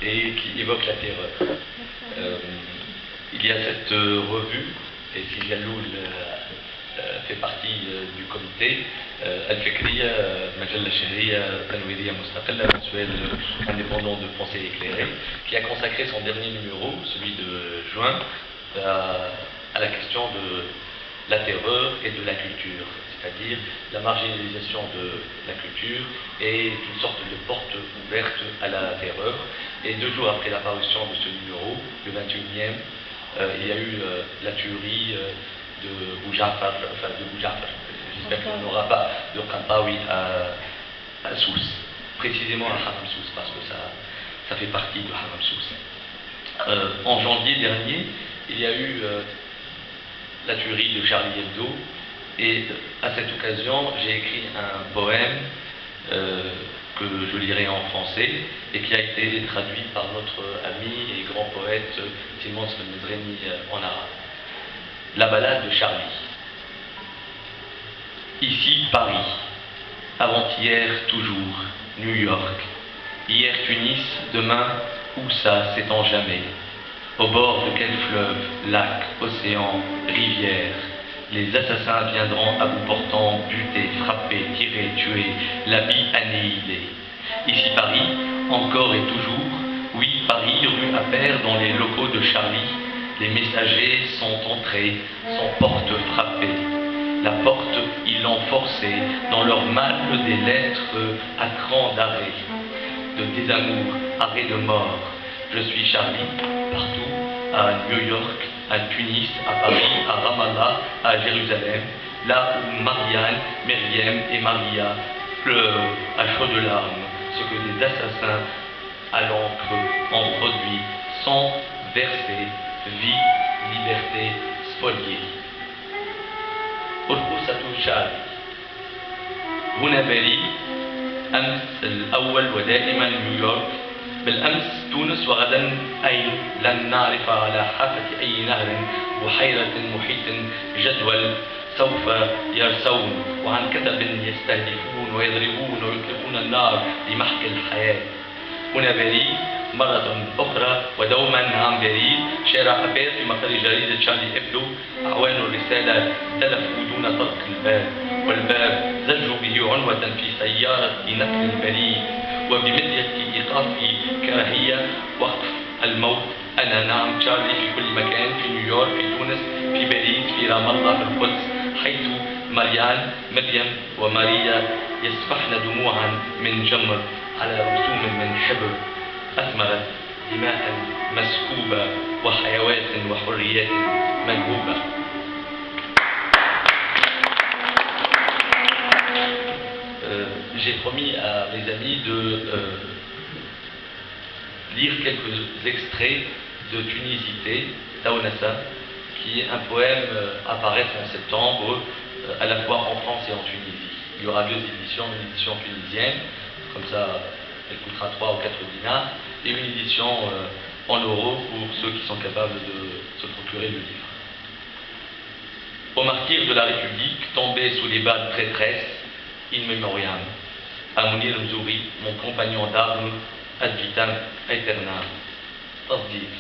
et qui évoque la terreur. Il y a cette revue, et si Jaloul fait partie du comité, Al-Fikriya, Majalla Shahriya, Tanwiriya Mustaqilla, mensuel indépendant de pensée éclairée, qui a consacré son dernier numéro, celui de juin, à la question de la terreur et de la culture, c'est-à-dire la marginalisation de la culture et une sorte de porte ouverte à la terreur. Et 2 jours après l'apparition de ce numéro, le 21e, il y a eu la tuerie de Boujafar, j'espère qu'il n'y aura pas de Qantawi à Sousse, précisément à Haram Sousse, parce que ça fait partie de Haram Sousse. En janvier dernier, il y a eu la tuerie de Charlie Hebdo, et à cette occasion, j'ai écrit un poème que je lirai en français et qui a été traduit par notre ami et grand poète Timon Svenmezreni en arabe. La balade de Charlie. Ici Paris, avant-hier toujours New York, hier Tunis, demain où ça s'étend jamais. Au bord de quel fleuve, lac, océan, rivière, les assassins viendront à bout portant, buter, frapper, tirer, tuer, l'habit annihilé. Ici Paris, encore et toujours, oui Paris, rue Appert, dans les locaux de Charlie, les messagers sont entrés, sans porte frappée. La porte, ils l'ont forcée, dans leur mal des lettres à cran d'arrêt, de désamour, arrêt de mort. Je suis Charlie, partout, à New York, à Tunis, à Paris, à Ramallah, à Jérusalem, là où Marianne, Myriam et Maria pleurent à chaudes larmes ce que des assassins à l'encre ont produit, sans verser, vie, liberté spoliée. أرقصة شعبي هنا باريس أمس الأول ودائما نيويورك بالأمس تونس وغدا أين لن نعرف على حافة أي نهر بحيرة محيط جدول سوف يرسون وعن كتب يستهدفون ويضربون ويطلقون النار لمحك الحياة. هنا باريس مرة أخرى ودوما عن باريس شارع أبير في مقر جريدة شارلي إبدو أعوان الرسالة تلفوا دون طرق الباب والباب زجوا به عنوة في سيارة نقل البريد وبمدية إيقاف كراهية وقف الموت. أنا نعم شارلي في كل مكان، في نيويورك، في تونس، في باريس، في رام الله، في القدس، حيث مريم وماريا يسفحن دموعا من جمر على رسوم من حبر أثمرت دماء مسكوبة وحيوات وحريات ملهوبة. J'ai promis à mes amis de lire quelques extraits de Tunisité, Taonassa, qui est un poème à paraître en septembre, à la fois en France et en Tunisie. Il y aura 2 éditions, une édition tunisienne, comme ça elle coûtera 3 ou 4 dinars, et une édition en euros pour ceux qui sont capables de se procurer le livre. Au martyr de la République, tombé sous les balles traîtresses, in memoriam, à Mounir Mzouri, mon compagnon d'armes, ad vitam aeternam. تصديق.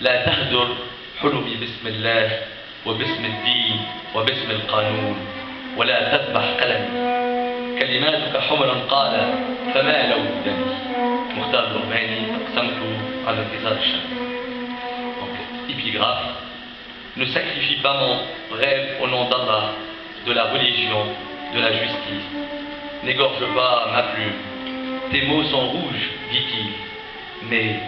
لا تهدر حلمي باسم الله وباسم الدين وباسم القانون ولا تذبح قلمي. كلماتك حمرا قال فما لون دمي. Mokhtar Gourmani, أقسمت على انتصار الشمس. Donc, épigraphe. Ne sacrifie pas mon rêve au nom d'Allah, de la religion, de la justice. N'égorge pas ma plume. Tes mots sont rouges, dit-il. Mais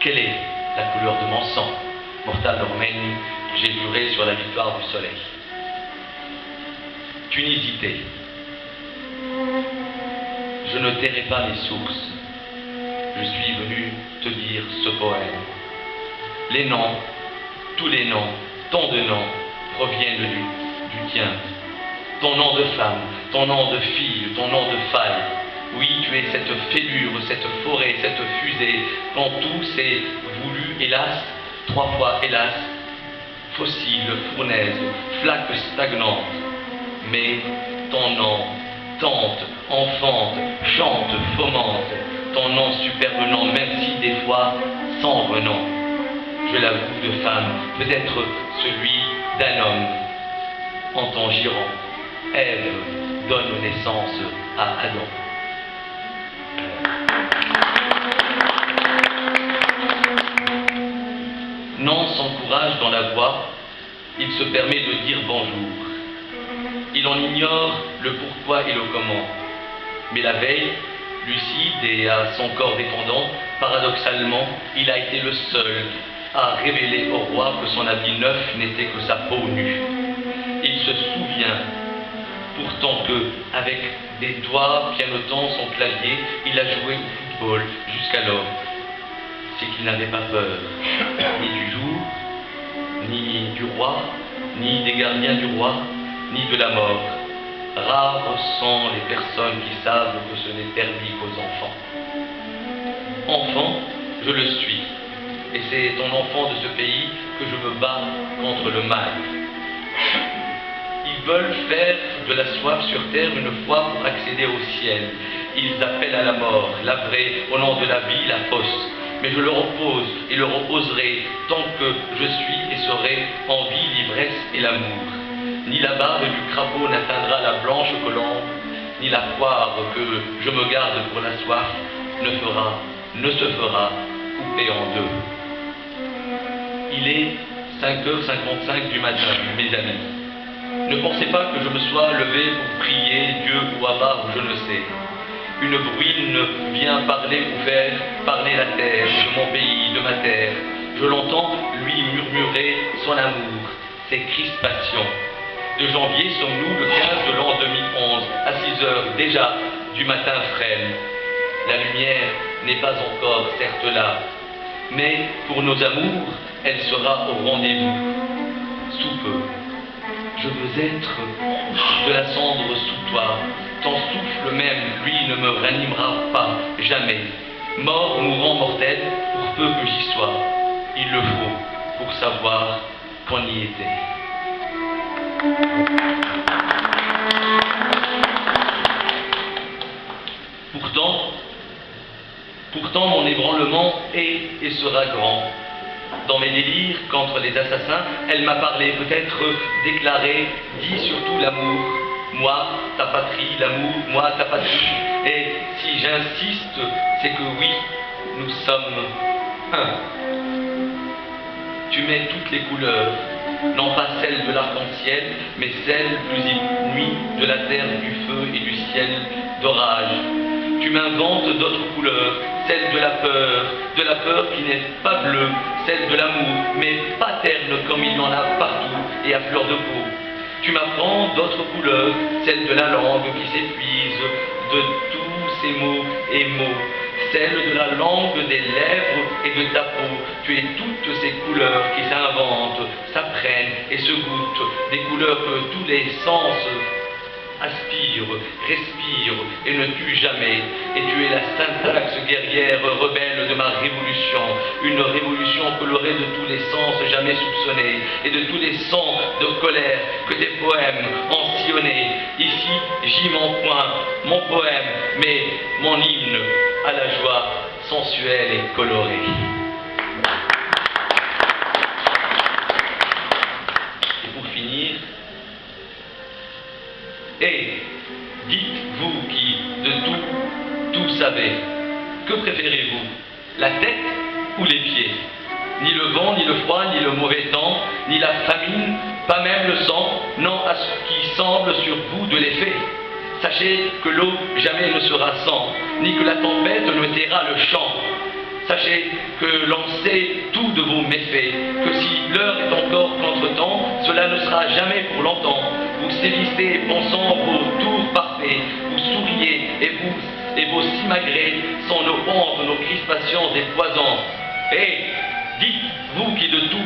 quelle est la couleur de mon sang? Mokhtar Gourmani, j'ai juré sur la victoire du soleil. Tunisité. Je ne tairai pas les sources. Je suis venu te dire ce poème. Les noms, tous les noms, tant de noms proviennent du tien. Ton nom de femme, ton nom de fille, ton nom de faille. Oui, tu es cette fêlure, cette forêt, cette fusée, quand tout s'est voulu, hélas, 3 fois hélas, fossile, fournaise, flaque stagnante. Mais ton nom tente, enfante, chante, fomente, ton nom superbe nom, même si des fois sans renom. Je l'avoue de femme, peut-être celui d'un homme. En temps girant, Ève donne naissance à Adam. Non sans courage dans la voix, il se permet de dire bonjour. Il en ignore le pourquoi et le comment. Mais la veille, lucide et à son corps dépendant, paradoxalement, il a été le seul à révéler au roi que son habit neuf n'était que sa peau nue. Il se souvient pourtant que, avec des doigts pianotant son clavier, il a joué au football jusqu'alors. C'est qu'il n'avait pas peur, ni du jour, ni du roi, ni des gardiens du roi, ni de la mort. Rares sont les personnes qui savent que ce n'est permis qu'aux enfants. Enfant, je le suis, et c'est en enfant de ce pays que je me bats contre le mal. Ils veulent faire de la soif sur terre une foi pour accéder au ciel. Ils appellent à la mort, la vraie, au nom de la vie, la fausse. Mais je leur oppose et leur opposerai tant que je suis et serai en vie l'ivresse et l'amour. Ni la barbe du crapaud n'atteindra la blanche colombe, ni la poire que je me garde pour la soif ne se fera couper en deux. Il est 5h55 du matin, mes amis. Ne pensez pas que je me sois levé pour prier Dieu ou Allah ou je ne sais. Une bruine vient parler ou faire parler la terre, de mon pays, de ma terre. Je l'entends lui murmurer son amour, ses crispations. De janvier sommes-nous le 15 de l'an 2011, à 6 heures déjà du matin frêle. La lumière n'est pas encore certes là, mais pour nos amours, elle sera au rendez-vous. Sous peu, je veux être de la cendre sous toi. Ton souffle même, lui, ne me ranimera pas, jamais. Mort, mourant, mortel, pour peu que j'y sois. Il le faut pour savoir qu'on y était. Pourtant mon ébranlement est et sera grand. Dans mes délires contre les assassins, elle m'a parlé, peut-être déclaré, dit surtout l'amour. Moi, ta patrie, l'amour, moi, ta patrie. Et si j'insiste, c'est que oui, nous sommes un. Tu mets toutes les couleurs, non pas celles de l'arc-en-ciel, mais celles plus inouïes de la terre, du feu et du ciel d'orage. Tu m'inventes d'autres couleurs, celle de la peur qui n'est pas bleue, celle de l'amour, mais pas terne comme il y en a partout et à fleur de peau. Tu m'apprends d'autres couleurs, celle de la langue qui s'épuise, de tous ces mots et mots, celle de la langue, des lèvres et de ta peau. Tu es toutes ces couleurs qui s'inventent, s'apprennent et se goûtent, des couleurs que tous les sens aspire, respire et ne tue jamais. Et tu es la syntaxe guerrière rebelle de ma révolution, une révolution colorée de tous les sens jamais soupçonnés et de tous les sons de colère que tes poèmes ont sillonnés. Ici gît mon poing, mon poème, mais mon hymne à la joie sensuelle et colorée. Et pour finir, et dites-vous qui de tout savez, que préférez-vous, la tête ou les pieds? Ni le vent, ni le froid, ni le mauvais temps, ni la famine, pas même le sang, non à ce qui semble sur vous de l'effet. Sachez que l'eau jamais ne sera sang, ni que la tempête ne taira le chant. Sachez que l'on sait tout de vos méfaits, que si l'heure est encore qu'entre-temps, cela ne sera jamais pour longtemps. Vous sévissez, pensant vos tours parfaits, vous souriez, et vos simagrées sont nos hontes, nos crispations et poisons. Et dites-vous qui de tout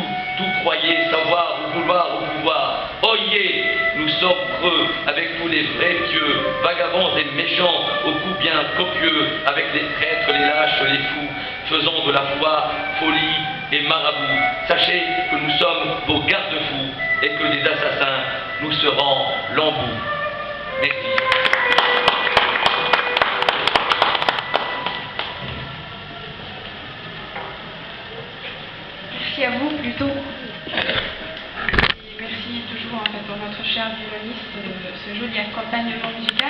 croyez, savoir ou vouloir ou pouvoir, oyez, nous sommes creux avec tous les vrais pieux, vagabonds et méchants, au cou bien copieux, avec les traîtres, les lâches, les fous, faisant de la foi, folie et marabout. Sachez que nous sommes vos garde-fous et que des assassins nous serons l'embout. Merci. merci à vous plutôt. Et merci toujours en fait, pour notre cher violoniste, ce joli accompagnement musical.